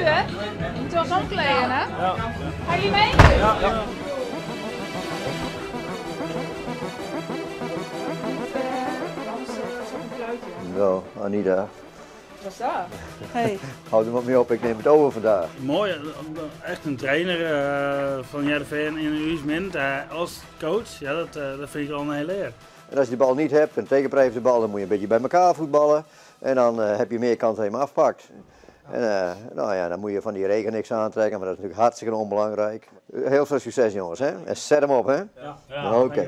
hè? Je moet ons omkleden, hè? Ja. Ga je mee? Ja. Ja. Zo, Anita. Wat is dat? Hey. Houd er wat mee op, ik neem het over vandaag. Mooi, echt een trainer van Heerenveen in een Uusmint als coach. Ja, dat vind ik al een hele eer. En als je de bal niet hebt, een tegenpartij heeft de bal, dan moet je een beetje bij elkaar voetballen. En dan heb je meer kans dat je hem afpakt. En nou ja, dan moet je van die regen niks aantrekken, maar dat is natuurlijk hartstikke onbelangrijk. Heel veel succes jongens, hè? En zet hem op, hè? Ja. Oké.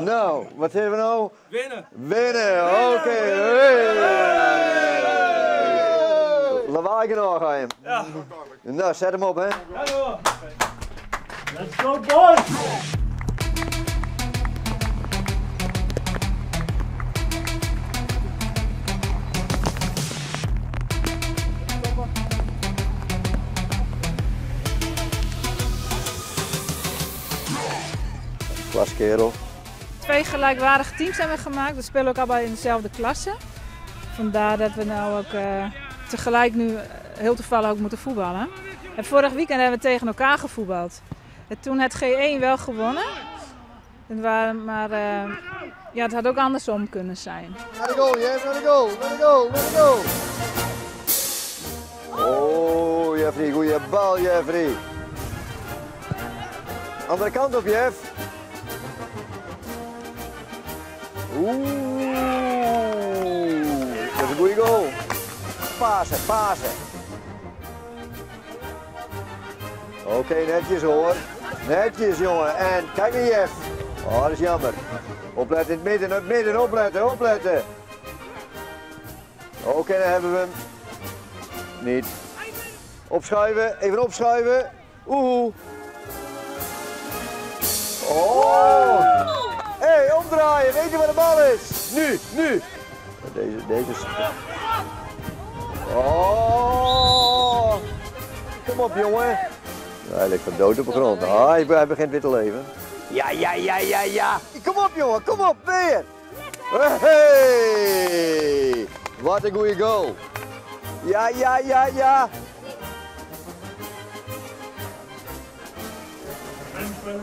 Nou, wat hebben we nou? Winnen! Winnen, oké. Lawaai genoeg aan hem. Ja. Nou, zet hem op, hè? Let's go boys! Klas kerel. 2 gelijkwaardige teams hebben we gemaakt. We spelen ook allebei in dezelfde klasse. Vandaar dat we nou ook tegelijk nu heel toevallig ook moeten voetballen. En vorig weekend hebben we tegen elkaar gevoetbald. En toen had G1 wel gewonnen. Maar ja, het had ook andersom kunnen zijn. Naar de goal, Jeff, naar de goal, naar de goal, naar de goal. Oh, Jeffrey, goeie bal, Jeffrey. Andere kant op, Jeff. Oeh, dat is een goede goal. Pasen, pasen. Oké, netjes hoor. Netjes, jongen. En kijk naar Jeff. Oh, dat is jammer. Opletten in het midden, opletten, opletten. Oké, dan hebben we hem. Niet. Opschuiven, even opschuiven. Oeh. Oh. Hé, hey, omdraaien, weet je waar de bal is? Nu, nu. Deze is... Oh. Kom op, jongen. Hij ligt van dood op de grond. Ah, hij begint weer te leven. Ja, ja, ja, ja, ja. Kom op, jongen, kom op, weer. Hey. Wat een goede goal. Ja, ja, ja, ja.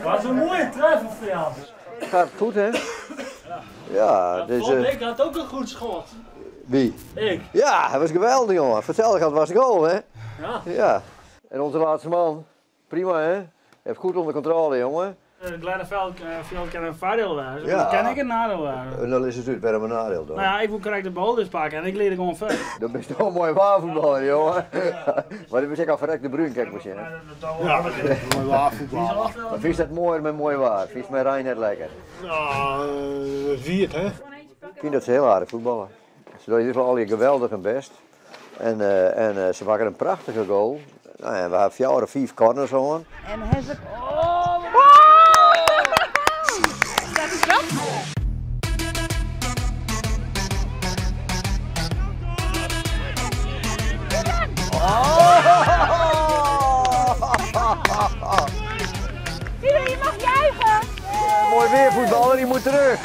Wat een mooie treffer voor jou. Gaat goed, hè? Ja, deze... Ik had ook een goed schot. Wie? Ik. Ja, hij was geweldig, jongen. Vertel, het was de goal, hè? Ja. Ja. En onze laatste man, prima, hè? Heeft goed onder controle, jongen. Het kleine veld kan een voordeel zijn. Ja. Dat kan ik een nadeel zijn. En dan is het natuurlijk weer een nadeel, toch? Nou ja, ik moet correct de bal dus pakken en ik leer gewoon ver. Dat is toch een mooi waarvoetballer, jongen. Maar dat is ook al verrekt de bruin, kijk maar. Ja, Mooi waarvoetbal. Maar vind je dat mooi met mooi waar? Vind je met Rijn net lekker? Nou, viert hè? Ik vind dat ze heel aardig voetballen. Ze doen in ieder geval al je geweldig en best. En ze maken een prachtige goal. Nou ja, we hebben 4 of 5 corners aan. En hij zegt... Oh! Dat is dat? Iedereen, je mag juichen! Mooi weer voetballer, die moet terug.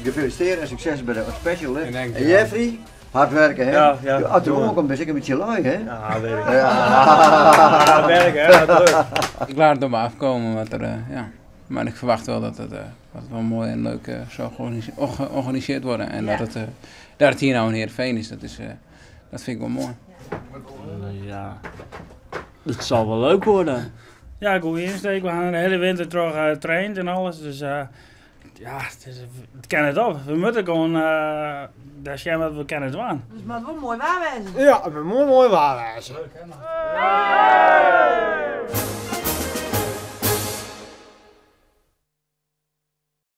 Gefeliciteerd en succes bij de special, hè? En Jeffrey, hard werken, hè? Ja, ja. Als de jongen komt, ben ik een beetje lui, hè? Ja, weet ik. Ja. Werken, hè? Ik laat het op me afkomen, ja. Maar ik verwacht wel dat het wel mooi en leuk zo georganiseerd wordt. En Ja. dat het hier nou een Heerenveen is, dat vind ik wel mooi. Ja, het zal wel leuk worden. Ja, ik goede insteek. We gaan de hele winter terug getraind en alles. Dus ja, het kan het op. We moeten gewoon dat schema dat we kennen het aan. Dus maar het wordt mooi waar wezen. Ja, het moet mooi waar wezen. Leuk, hè?